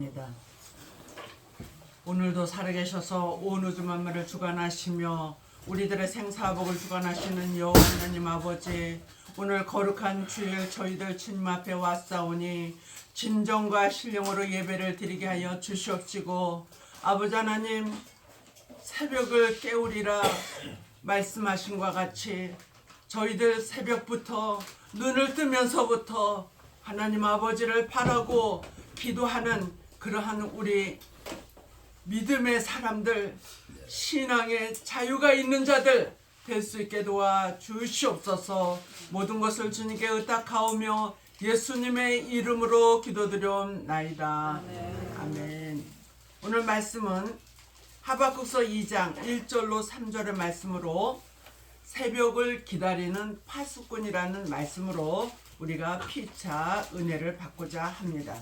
입니다. 오늘도 살아계셔서 온 우주 만물을 주관하시며 우리들의 생사복을 주관하시는 여호와 하나님 아버지, 오늘 거룩한 주일 저희들 주님 앞에 왔사오니 진정과 신령으로 예배를 드리게 하여 주시옵시고, 아버지 하나님, 새벽을 깨우리라 말씀하신 것 같이 저희들 새벽부터 눈을 뜨면서부터 하나님 아버지를 바라고 기도하는 그러한 우리 믿음의 사람들, 신앙의 자유가 있는 자들 될 수 있게 도와 주시옵소서. 모든 것을 주님께 의탁하오며 예수님의 이름으로 기도드려옵나이다. 아멘. 오늘 말씀은 하박국서 2장 1절로 3절의 말씀으로 새벽을 기다리는 파수꾼이라는 말씀으로 우리가 피차 은혜를 받고자 합니다.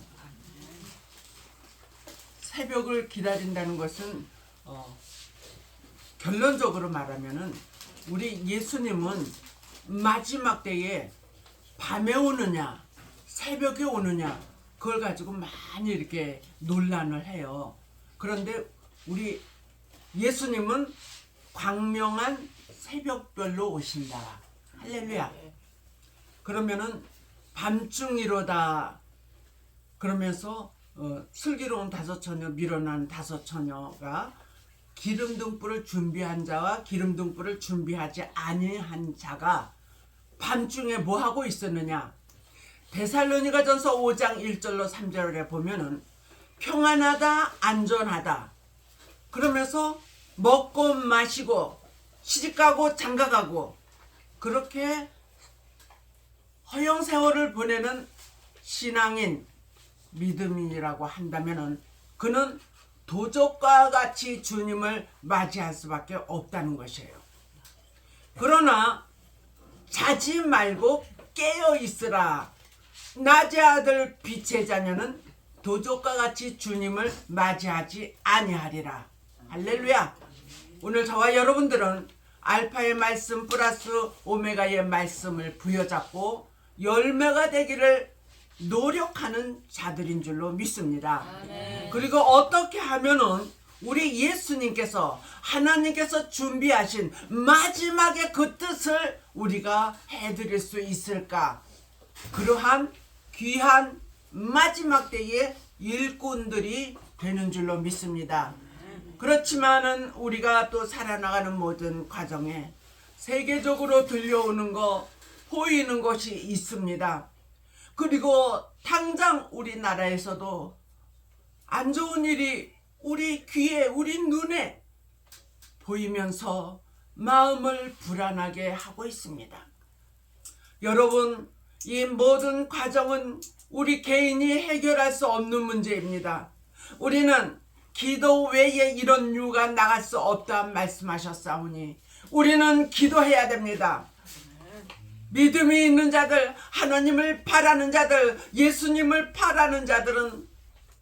새벽을 기다린다는 것은 결론적으로 말하면은 우리 예수님은 마지막 때에 밤에 오느냐 새벽에 오느냐 그걸 가지고 많이 이렇게 논란을 해요. 그런데 우리 예수님은 광명한 새벽별로 오신다. 할렐루야. 그러면은 밤중이로다 그러면서 슬기로운 다섯 처녀, 미련한 다섯 처녀가 기름등불을 준비한 자와 기름등불을 준비하지 아니한 자가 밤중에 뭐 하고 있었느냐? 데살로니가전서 5장 1절로 3절에 보면은 평안하다, 안전하다 그러면서 먹고 마시고 시집가고 장가가고 그렇게 허영세월을 보내는 신앙인 믿음이라고 한다면은 그는 도적과 같이 주님을 맞이할 수밖에 없다는 것이에요. 그러나 자지 말고 깨어 있으라. 낮의 아들 빛의 자녀는 도적과 같이 주님을 맞이하지 아니하리라. 할렐루야. 오늘 저와 여러분들은 알파의 말씀 플러스 오메가의 말씀을 부여잡고 열매가 되기를 노력하는 자들인 줄로 믿습니다. 아멘. 그리고 어떻게 하면은 우리 예수님께서 하나님께서 준비하신 마지막의 그 뜻을 우리가 해드릴 수 있을까? 그러한 귀한 마지막 때의 일꾼들이 되는 줄로 믿습니다. 그렇지만은 우리가 또 살아나가는 모든 과정에 세계적으로 들려오는 거 보이는 것이 있습니다. 그리고 당장 우리나라에서도 안 좋은 일이 우리 귀에 우리 눈에 보이면서 마음을 불안하게 하고 있습니다. 여러분, 이 모든 과정은 우리 개인이 해결할 수 없는 문제입니다. 우리는 기도 외에 이런 유가 나갈 수 없다 말씀하셨사오니 우리는 기도해야 됩니다. 믿음이 있는 자들, 하나님을 바라는 자들, 예수님을 바라는 자들은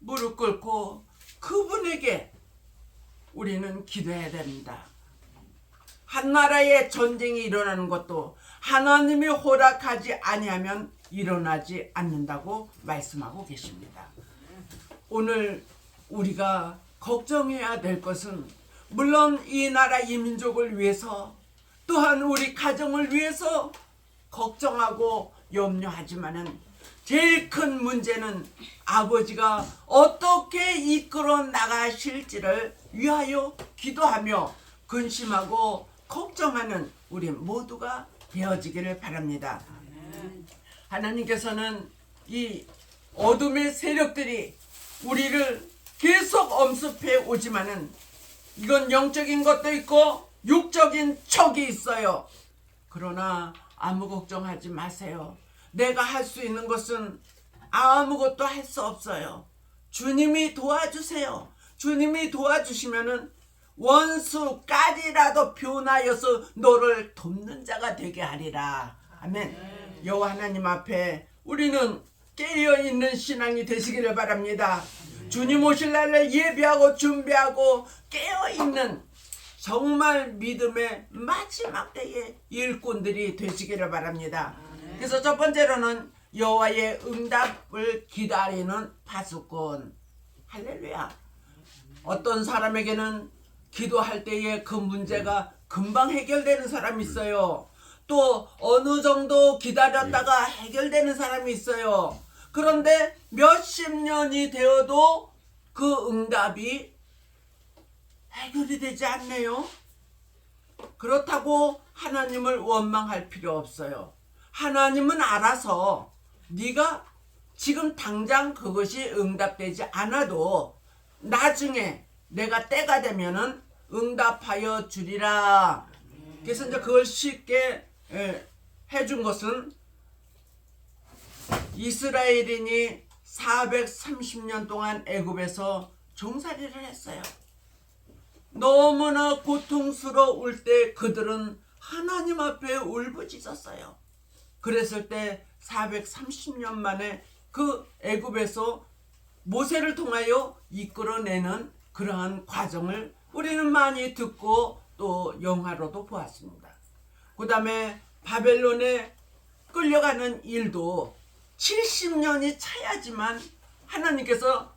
무릎 꿇고 그분에게 우리는 기도해야 됩니다. 한 나라에 전쟁이 일어나는 것도 하나님이 허락하지 아니하면 일어나지 않는다고 말씀하고 계십니다. 오늘 우리가 걱정해야 될 것은 물론 이 나라 이 민족을 위해서 또한 우리 가정을 위해서 걱정하고 염려하지만은 제일 큰 문제는 아버지가 어떻게 이끌어 나가실지를 위하여 기도하며 근심하고 걱정하는 우리 모두가 되어지기를 바랍니다. 하나님께서는 이 어둠의 세력들이 우리를 계속 엄습해 오지만은 이건 영적인 것도 있고 육적인 척이 있어요. 그러나 아무 걱정하지 마세요. 내가 할 수 있는 것은 아무것도 할 수 없어요. 주님이 도와주세요. 주님이 도와주시면은 원수까지라도 변하여서 너를 돕는 자가 되게 하리라. 아멘. 여호와 하나님 앞에 우리는 깨어있는 신앙이 되시기를 바랍니다. 주님 오실 날을 예비하고 준비하고 깨어있는 정말 믿음의 마지막 때의 일꾼들이 되시기를 바랍니다. 그래서 첫 번째로는 여호와의 응답을 기다리는 파수꾼. 할렐루야. 어떤 사람에게는 기도할 때에 그 문제가 금방 해결되는 사람이 있어요. 또 어느 정도 기다렸다가 해결되는 사람이 있어요. 그런데 몇십 년이 되어도 그 응답이 해결이 되지 않네요. 그렇다고 하나님을 원망할 필요 없어요. 하나님은 알아서 네가 지금 당장 그것이 응답되지 않아도 나중에 내가 때가 되면은 응답하여 주리라. 그래서 이제 그걸 쉽게 해준 것은 이스라엘인이 430년 동안 애굽에서 종살이를 했어요. 너무나 고통스러울 때 그들은 하나님 앞에 울부짖었어요. 그랬을 때 430년 만에 그 애굽에서 모세를 통하여 이끌어내는 그러한 과정을 우리는 많이 듣고 또 영화로도 보았습니다. 그 다음에 바벨론에 끌려가는 일도 70년이 차야지만 하나님께서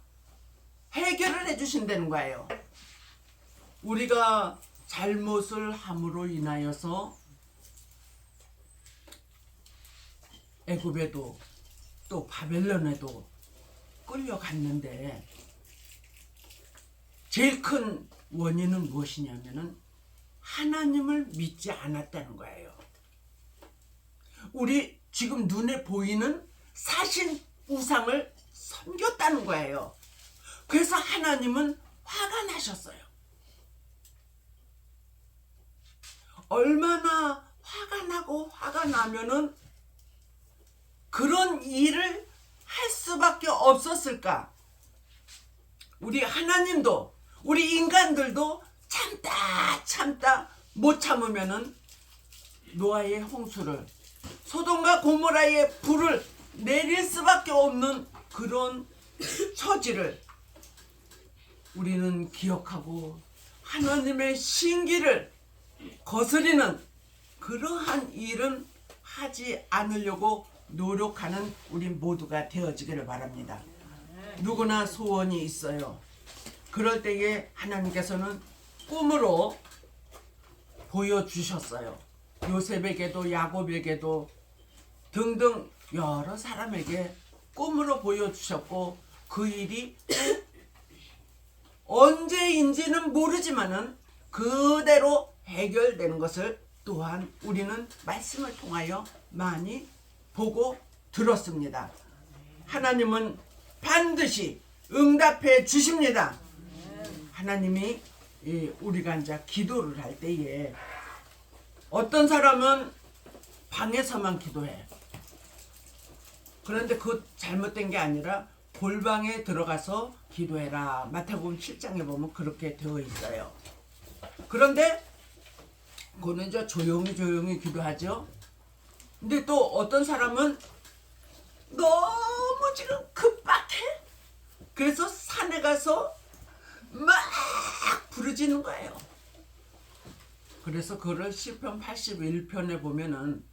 해결을 해주신다는 거예요. 우리가 잘못을 함으로 인하여서 애굽에도 또 바벨론에도 끌려갔는데 제일 큰 원인은 무엇이냐면은 하나님을 믿지 않았다는 거예요. 우리 지금 눈에 보이는 사신 우상을 섬겼다는 거예요. 그래서 하나님은 화가 나셨어요. 얼마나 화가 나면은 그런 일을 할 수밖에 없었을까? 우리 하나님도 우리 인간들도 참다 못 참으면은 노아의 홍수를 소돔과 고모라의 불을 내릴 수밖에 없는 그런 처지를 우리는 기억하고 하나님의 신기를 거스리는 그러한 일은 하지 않으려고 노력하는 우리 모두가 되어지기를 바랍니다. 누구나 소원이 있어요. 그럴 때에 하나님께서는 꿈으로 보여주셨어요. 요셉에게도 야곱에게도 등등 여러 사람에게 꿈으로 보여주셨고 그 일이 언제인지는 모르지만은 그대로 해결되는 것을 또한 우리는 말씀을 통하여 많이 보고 들었습니다. 하나님은 반드시 응답해 주십니다. 하나님이 우리가 이제 기도를 할 때에 어떤 사람은 방에서만 기도해. 그런데 그 잘못된 게 아니라 골방에 들어가서 기도해라. 마태복음 7장에 보면 그렇게 되어 있어요. 그런데 그거는 이제 조용히 기도하죠. 근데 또 어떤 사람은 너무 지금 급박해. 그래서 산에 가서 막 부르짖는 거예요. 그래서 그걸 시편 81편에 보면은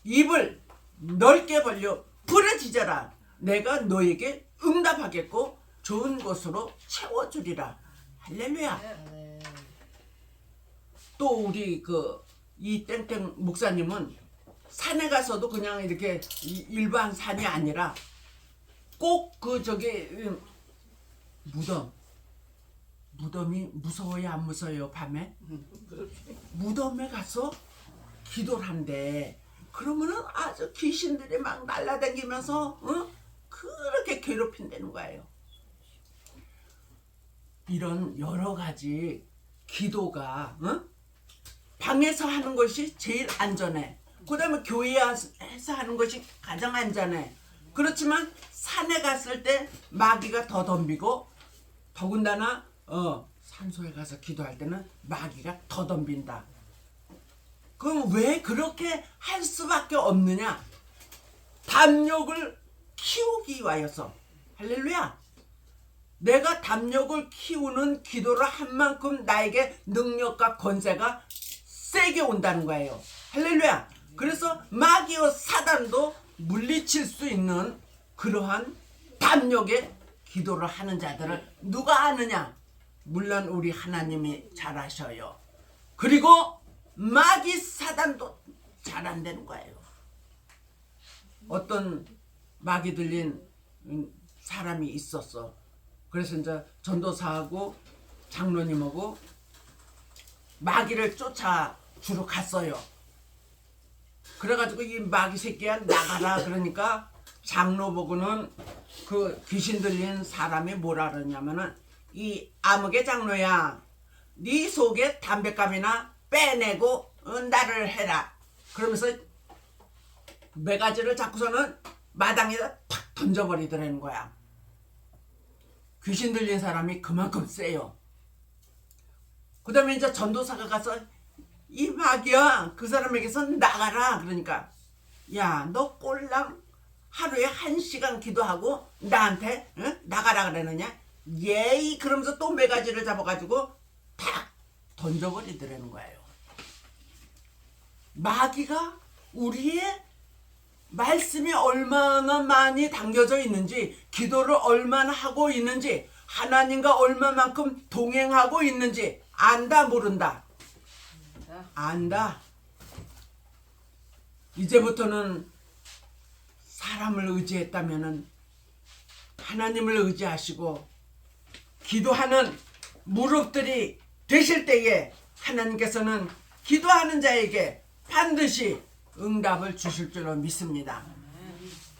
입을 넓게 벌려 부르짖어라. 내가 너에게 응답하겠고 좋은 것으로 채워주리라. 할렐루야. 또 우리 이 땡땡 목사님은 산에 가서도 그냥 이렇게 일반 산이 아니라 꼭 무덤이 무서워요 안 무서워요 밤에? 무덤에 가서 기도를 한대. 그러면은 아주 귀신들이 막 날아다니면서 그렇게 괴롭힌다는 거예요. 이런 여러 가지 기도가 방에서 하는 것이 제일 안전해. 그 다음에 교회에서 하는 것이 가장 안전해. 그렇지만 산에 갔을 때 마귀가 더 덤비고 더군다나 산소에 가서 기도할 때는 마귀가 더 덤빈다. 그럼 왜 그렇게 할 수밖에 없느냐? 담력을 키우기 위하여서. 할렐루야. 내가 담력을 키우는 기도를 한 만큼 나에게 능력과 권세가 세게 온다는 거예요. 할렐루야. 그래서 마귀와 사단도 물리칠 수 있는 그러한 담력의 기도를 하는 자들을 누가 아느냐? 물론 우리 하나님이 잘 아셔요. 그리고 마귀 사단도 잘 안 되는 거예요. 어떤 마귀 들린 사람이 있었어. 그래서 이제 전도사하고 장로님하고 마귀를 쫓아 주러 갔어요. 그래가지고 이 마귀 새끼야 나가라 그러니까 장로 보고는 그 귀신 들린 사람이 뭐라 그러냐면은 이 아무개 장로야, 네 속에 담뱃감이나 빼내고 나를 해라. 그러면서 매가지를 잡고서는 마당에다 탁 던져버리더라는 거야. 귀신 들린 사람이 그만큼 세요. 그 다음에 이제 전도사가 가서 이 마귀야 그 사람에게서 나가라 그러니까 야 너 꼴랑 하루에 1시간 기도하고 나한테 나가라 그러느냐? 예이 그러면서 또 매가지를 잡아가지고 탁 던져버리더라는 거예요. 마귀가 우리의 말씀이 얼마나 많이 담겨져 있는지, 기도를 얼마나 하고 있는지, 하나님과 얼마만큼 동행하고 있는지 안다 모른다? 안다. 이제부터는 사람을 의지했다면은 하나님을 의지하시고 기도하는 무릎들이 되실 때에 하나님께서는 기도하는 자에게 반드시 응답을 주실 줄로 믿습니다.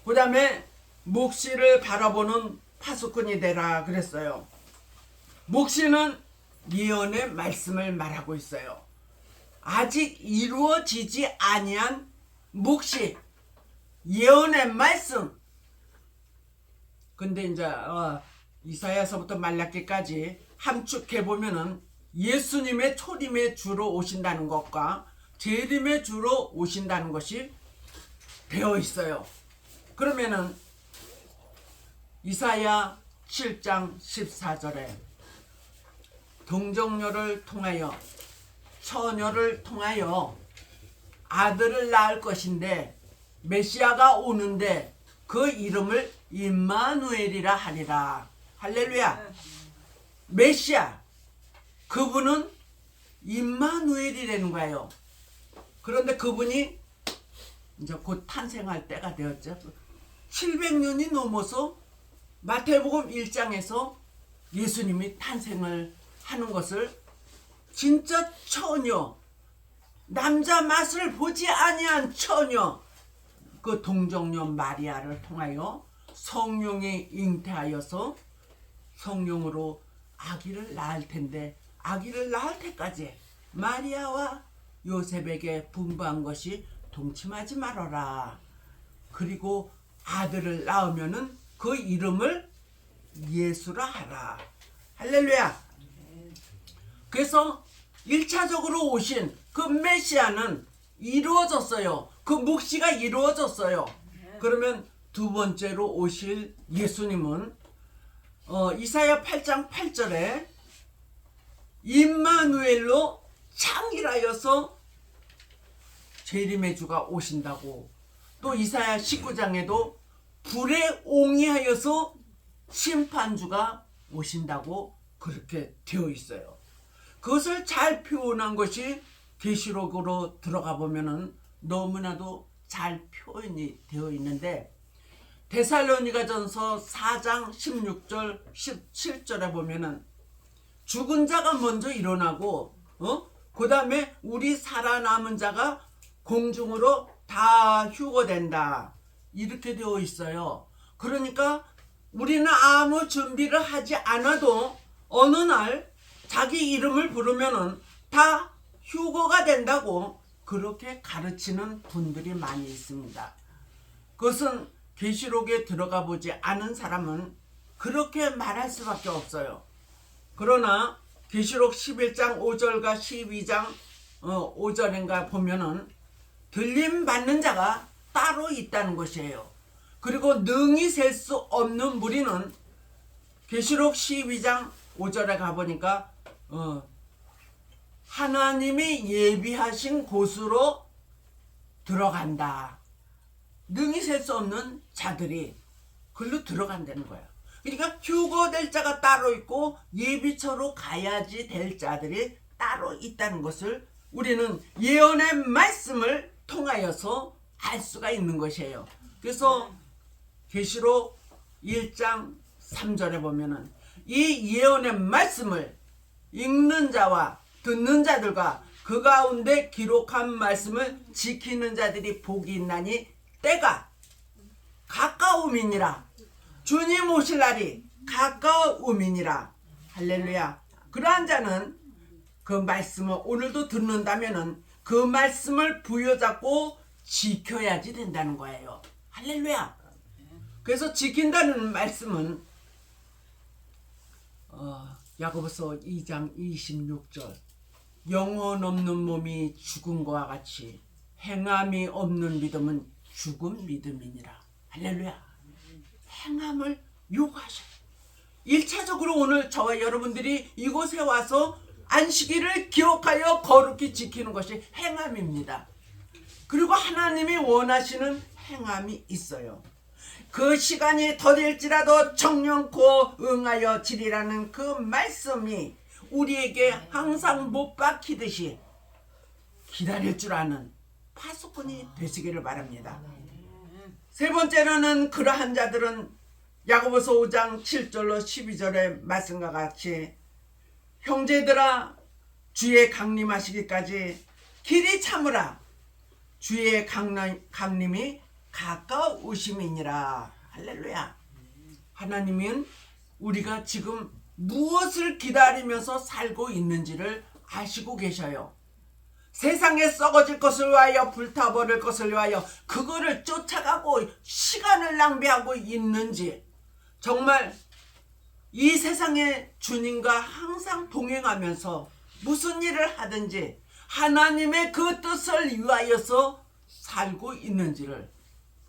그 다음에 묵시를 바라보는 파수꾼이 되라 그랬어요. 묵시는 예언의 말씀을 말하고 있어요. 아직 이루어지지 아니한 묵시, 예언의 말씀. 근데 이제 이사야서부터 말라기까지 함축해 보면은 예수님의 초림의 주로 오신다는 것과 재림의 주로 오신다는 것이 되어 있어요. 그러면은 이사야 7장 14절에 동정녀를 통하여 처녀를 통하여 아들을 낳을 것인데 메시아가 오는데 그 이름을 임마누엘이라 하리라. 할렐루야. 메시아 그분은 임마누엘이라는 거예요. 그런데 그분이 이제 곧 탄생할 때가 되었죠. 700년이 넘어서 마태복음 1장에서 예수님이 탄생을 하는 것을 진짜 처녀, 남자 맛을 보지 아니한 처녀, 그 동정녀 마리아를 통하여 성령이 잉태하여서 성령으로 아기를 낳을 텐데 아기를 낳을 때까지 마리아와 요셉에게 분부한 것이 동침하지 말아라. 그리고 아들을 낳으면은 그 이름을 예수라 하라. 할렐루야. 그래서 1차적으로 오신 그 메시아는 이루어졌어요. 그 묵시가 이루어졌어요. 그러면 두 번째로 오실 예수님은 이사야 8장 8절에 임마누엘로 창일하여서 재림의 주가 오신다고, 또 이사야 19장에도 불에 옹이하여서 심판주가 오신다고 그렇게 되어 있어요. 그것을 잘 표현한 것이 계시록으로 들어가 보면은 너무나도 잘 표현이 되어 있는데, 데살로니가전서 4장 16절 17절에 보면은 죽은 자가 먼저 일어나고 그 다음에 우리 살아남은 자가 공중으로 다 휴거된다 이렇게 되어 있어요. 그러니까 우리는 아무 준비를 하지 않아도 어느 날 자기 이름을 부르면은 다 휴거가 된다고 그렇게 가르치는 분들이 많이 있습니다. 그것은 계시록에 들어가 보지 않은 사람은 그렇게 말할 수밖에 없어요. 그러나 계시록 11장 5절과 12장 5절인가 보면은 들림 받는 자가 따로 있다는 것이에요. 그리고 능히 셀 수 없는 무리는 계시록 12장 5절에 가보니까 하나님이 예비하신 곳으로 들어간다. 능히 셀 수 없는 자들이 글로 들어간다는 거야. 그러니까 휴거될 자가 따로 있고 예비처로 가야지 될 자들이 따로 있다는 것을 우리는 예언의 말씀을 통하여서 알 수가 있는 것이에요. 그래서 계시록 1장 3절에 보면은 이 예언의 말씀을 읽는 자와 듣는 자들과 그 가운데 기록한 말씀을 지키는 자들이 복이 있나니 때가 가까움이니라. 주님 오실 날이 가까움이니라. 할렐루야. 그러한 자는 그 말씀을 오늘도 듣는다면은 그 말씀을 부여잡고 지켜야지 된다는 거예요. 할렐루야. 그래서 지킨다는 말씀은 야고보서 2장 26절 영혼 없는 몸이 죽음과 같이 행함이 없는 믿음은 죽은 믿음이니라. 할렐루야. 행함을 요구하셔요. 1차적으로 오늘 저와 여러분들이 이곳에 와서 안식일을 기억하여 거룩히 지키는 것이 행함입니다. 그리고 하나님이 원하시는 행함이 있어요. 그 시간이 더딜지라도 정령코 응하여 지리라는 그 말씀이 우리에게 항상 못 박히듯이 기다릴 줄 아는 파수꾼이 되시기를 바랍니다. 세 번째로는 그러한 자들은 야고보서 5장 7절로 12절의 말씀과 같이 형제들아 주의 강림하시기까지 길이 참으라. 주의 강림이 가까우심이니라. 할렐루야. 하나님은 우리가 지금 무엇을 기다리면서 살고 있는지를 아시고 계셔요. 세상에 썩어질 것을 위하여 불타버릴 것을 위하여 그거를 쫓아가고 시간을 낭비하고 있는지, 정말 이 세상에 주님과 항상 동행하면서 무슨 일을 하든지 하나님의 그 뜻을 위하여서 살고 있는지를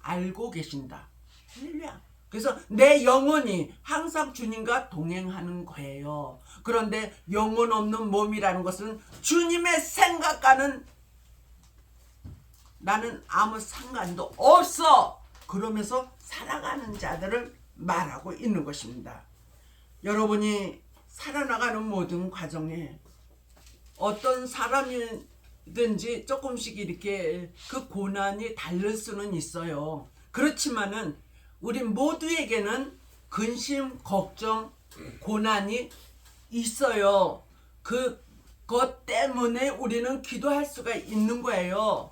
알고 계신다. 할렐루야. 그래서 내 영혼이 항상 주님과 동행하는 거예요. 그런데 영혼 없는 몸이라는 것은 주님의 생각과는 나는 아무 상관도 없어 그러면서 살아가는 자들을 말하고 있는 것입니다. 여러분이 살아나가는 모든 과정에 어떤 사람이든지 조금씩 이렇게 그 고난이 다를 수는 있어요. 그렇지만은 우리 모두에게는 근심, 걱정, 고난이 있어요. 그것 때문에 우리는 기도할 수가 있는 거예요.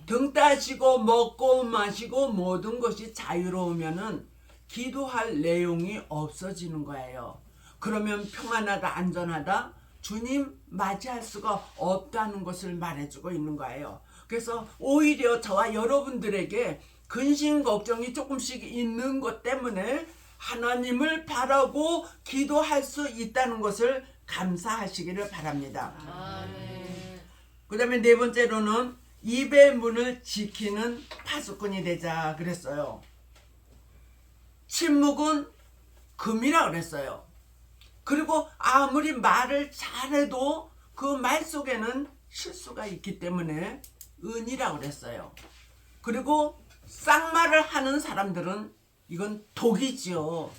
등 따시고 먹고 마시고 모든 것이 자유로우면은 기도할 내용이 없어지는 거예요. 그러면 평안하다, 안전하다, 주님 맞이할 수가 없다는 것을 말해주고 있는 거예요. 그래서 오히려 저와 여러분들에게 근심 걱정이 조금씩 있는 것 때문에 하나님을 바라고 기도할 수 있다는 것을 감사하시기를 바랍니다. 그 다음에 네 번째로는 입의 문을 지키는 파수꾼이 되자 그랬어요. 침묵은 금이라 그랬어요. 그리고 아무리 말을 잘해도 그 말 속에는 실수가 있기 때문에 은이라 그랬어요. 그리고 쌍말을 하는 사람들은 이건 독이지요.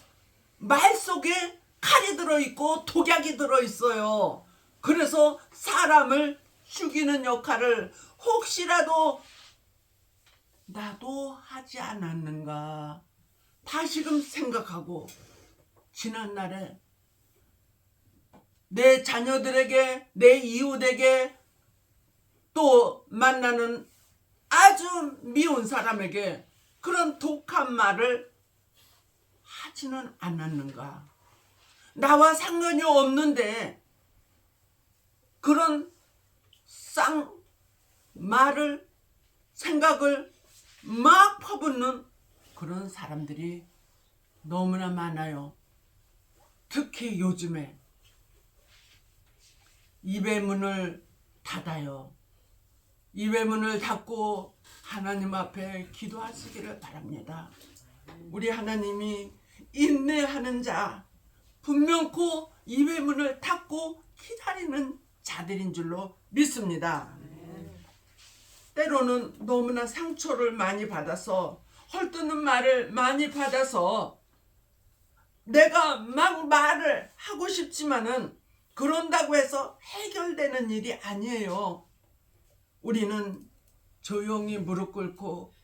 말 속에 칼이 들어있고 독약이 들어있어요. 그래서 사람을 죽이는 역할을 혹시라도 나도 하지 않았는가 다시금 생각하고 지난날에 내 자녀들에게 내 이웃에게 또 만나는 아주 미운 사람에게 그런 독한 말을 하지는 않았는가. 나와 상관이 없는데 그런 말을 생각을 막 퍼붓는 그런 사람들이 너무나 많아요. 특히 요즘에 입의 문을 닫아요. 입의 문을 닫고 하나님 앞에 기도하시기를 바랍니다. 우리 하나님이 인내하는 자, 분명코 입의 문을 닫고 기다리는 자들인 줄로 믿습니다. 때로는 너무나 상처를 많이 받아서 헐뜯는 말을 많이 받아서 내가 막 말을 하고 싶지만은 그런다고 해서 해결되는 일이 아니에요. 우리는 조용히 무릎 꿇고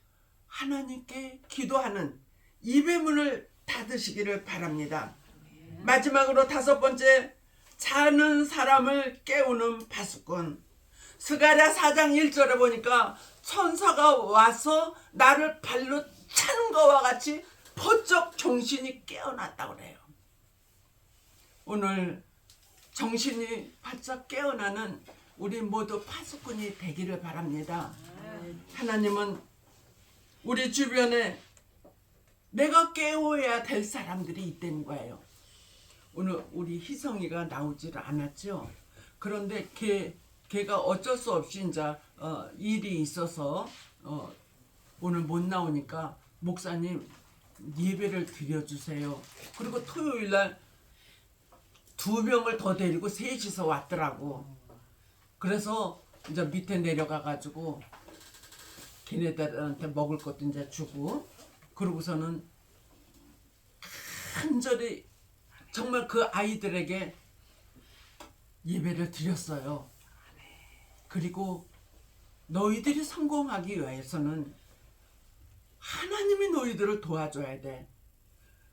하나님께 기도하는 입의 문을 닫으시기를 바랍니다. 마지막으로 5번째, 자는 사람을 깨우는 파수꾼. 스가랴 4장 1절에 보니까 천사가 와서 나를 발로 차는 것과 같이 번쩍 정신이 깨어났다고 그래요. 오늘 정신이 바짝 깨어나는 우리 모두 파수꾼이 되기를 바랍니다. 하나님은 우리 주변에 내가 깨워야 될 사람들이 있다는 거예요. 오늘 우리 희성이가 나오질 않았죠. 그런데 걔가 어쩔 수 없이 이제 일이 있어서 오늘 못 나오니까 목사님 예배를 드려주세요. 그리고 토요일날 2명을 더 데리고 셋이서 왔더라고. 그래서 이제 밑에 내려가가지고 걔네들한테 먹을 것도 이제 주고, 그러고서는 간절히 정말 그 아이들에게 예배를 드렸어요. 그리고 너희들이 성공하기 위해서는 하나님이 너희들을 도와줘야 돼.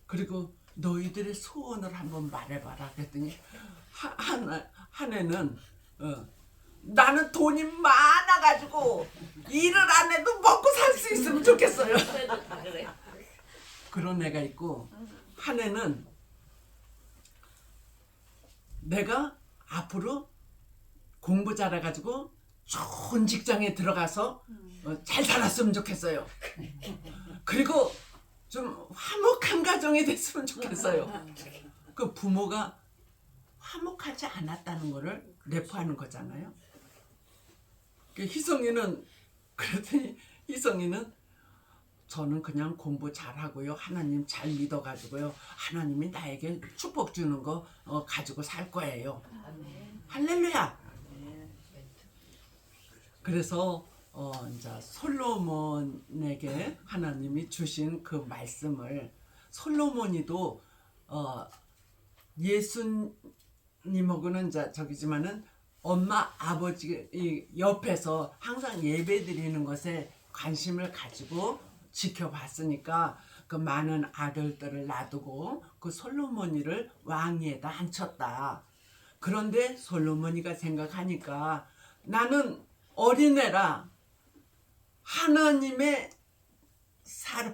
그리고 너희들의 소원을 한번 말해봐라. 그랬더니 한 애는 나는 돈이 많아가지고 일을 안 해도 먹고 살 수 있으면 좋겠어요. 그런 애가 있고, 한 애는 내가 앞으로 공부 잘해가지고 좋은 직장에 들어가서 잘 살았으면 좋겠어요. 그리고 좀 화목한 가정이 됐으면 좋겠어요. 그 부모가 화목하지 않았다는 거를 내포하는 거잖아요. 희성이는 그랬더니 희성이는 저는 그냥 공부 잘하고요, 하나님 잘 믿어가지고요, 하나님이 나에게 축복 주는 거 가지고 살 거예요. 할렐루야. 그래서 이제 솔로몬에게 하나님이 주신 그 말씀을, 솔로몬이도 예수님하고는 이제 저기지만은 엄마 아버지 옆에서 항상 예배 드리는 것에 관심을 가지고 지켜봤으니까 그 많은 아들들을 놔두고 그 솔로몬이를 왕위에다 앉혔다. 그런데 솔로몬이가 생각하니까 나는 어린애라 하나님의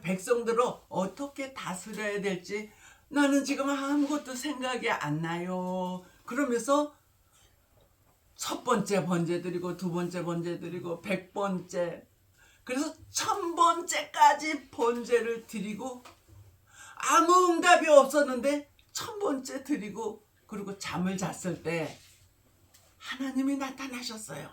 백성들을 어떻게 다스려야 될지 나는 지금 아무것도 생각이 안 나요. 그러면서 1번째 번제 드리고 2번째 번제 드리고 100번째, 그래서 1000번째까지 번제를 드리고 아무 응답이 없었는데 1000번째 드리고, 그리고 잠을 잤을 때 하나님이 나타나셨어요.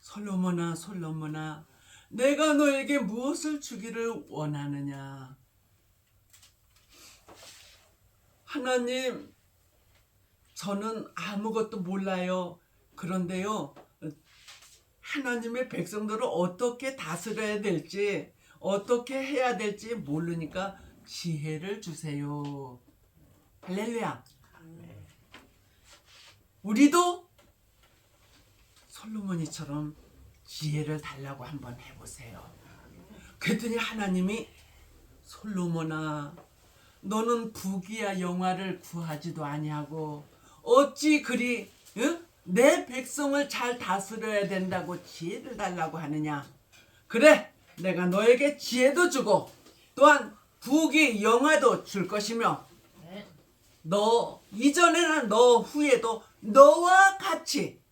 솔로몬아, 솔로몬아, 내가 너에게 무엇을 주기를 원하느냐. 하나님, 저는 아무것도 몰라요. 그런데요, 하나님의 백성들을 어떻게 다스려야 될지, 어떻게 해야 될지 모르니까 지혜를 주세요. 할렐루야. 우리도 솔로몬이처럼 지혜를 달라고 한번 해보세요. 그랬더니 하나님이 솔로몬아, 너는 부귀와 영화를 구하지도 아니하고 어찌 그리 내 백성을 잘 다스려야 된다고 지혜를 달라고 하느냐. 그래, 내가 너에게 지혜도 주고 또한 부귀 영화도 줄 것이며 너 이전에나 너 후에도 너와 같이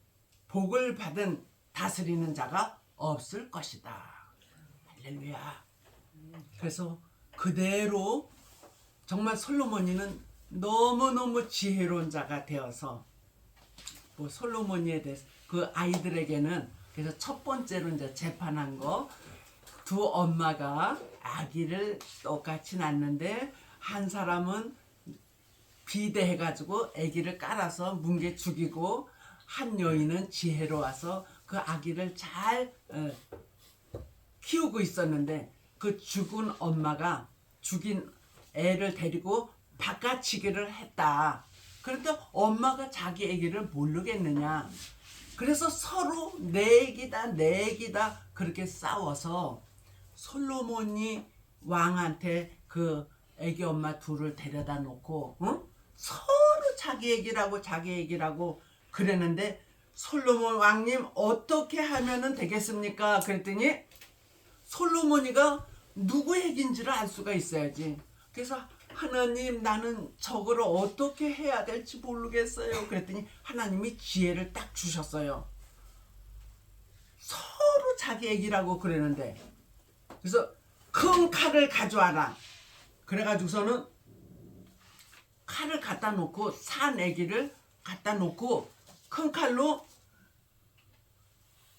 복을 받은 다스리는 자가 없을 것이다. 할렐루야. 그래서 그대로 정말 솔로몬이는 너무너무 지혜로운 자가 되어서 뭐 솔로몬이에 대해서 그 아이들에게는, 그래서 1번째로 이제 재판한 거, 2 엄마가 아기를 똑같이 낳는데 한 사람은 비대해가지고 아기를 깔아서 뭉개 죽이고, 한 여인은 지혜로워서 그 아기를 잘 키우고 있었는데 그 죽은 엄마가 죽인 애를 데리고 바꿔치기를 했다. 그런데 엄마가 자기 아기를 모르겠느냐. 그래서 서로 내 아기다 내 아기다 그렇게 싸워서 솔로몬이 왕한테 그 아기 엄마 둘을 데려다 놓고 서로 자기 아기라고 그랬는데 솔로몬 왕님 어떻게 하면은 되겠습니까? 그랬더니 솔로몬이가 누구 얘기인지를 알 수가 있어야지. 그래서 하나님 나는 저거를 어떻게 해야 될지 모르겠어요. 그랬더니 하나님이 지혜를 딱 주셨어요. 서로 자기 얘기라고 그러는데 그래서 큰 칼을 가져와라. 그래가지고서는 칼을 갖다 놓고 산 애기를 갖다 놓고 큰 칼로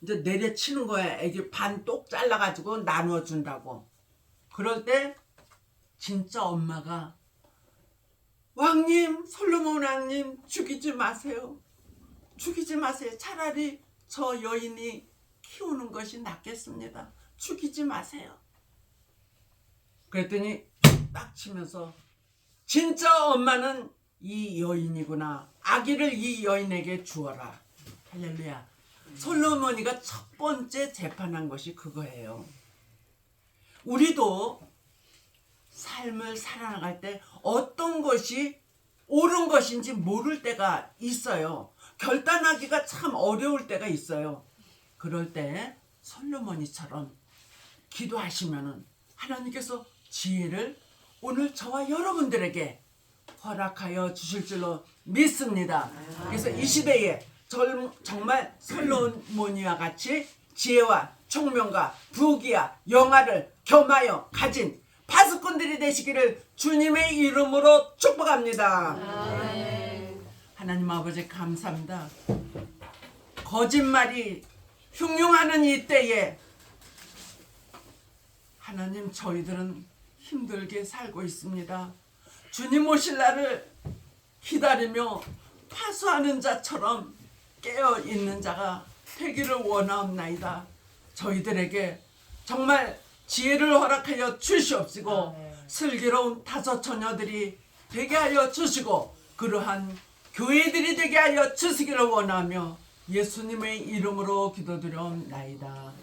이제 내려치는 거야. 애기 반 똑 잘라가지고 나누어 준다고. 그럴 때 진짜 엄마가 왕님 솔로몬 왕님 죽이지 마세요. 죽이지 마세요. 차라리 저 여인이 키우는 것이 낫겠습니다. 죽이지 마세요. 그랬더니 딱 치면서 진짜 엄마는 이 여인이구나. 아기를 이 여인에게 주어라. 할렐루야. 솔로몬이가 첫 번째 재판한 것이 그거예요. 우리도 삶을 살아나갈 때 어떤 것이 옳은 것인지 모를 때가 있어요. 결단하기가 참 어려울 때가 있어요. 그럴 때 솔로몬이처럼 기도하시면은 하나님께서 지혜를 오늘 저와 여러분들에게 허락하여 주실 줄로 믿습니다. 그래서 이 시대에 정말 솔로몬이와 같이 지혜와 총명과 부귀와 영화를 겸하여 가진 파수꾼들이 되시기를 주님의 이름으로 축복합니다. 하나님 아버지 감사합니다. 거짓말이 흉흉하는 이 때에 하나님 저희들은 힘들게 살고 있습니다. 주님 오실 날을 기다리며 파수하는 자처럼 깨어있는 자가 되기를 원하옵나이다. 저희들에게 정말 지혜를 허락하여 주시옵시고 슬기로운 다섯 처녀들이 되게 하여 주시고 그러한 교회들이 되게 하여 주시기를 원하며 예수님의 이름으로 기도드려옵나이다.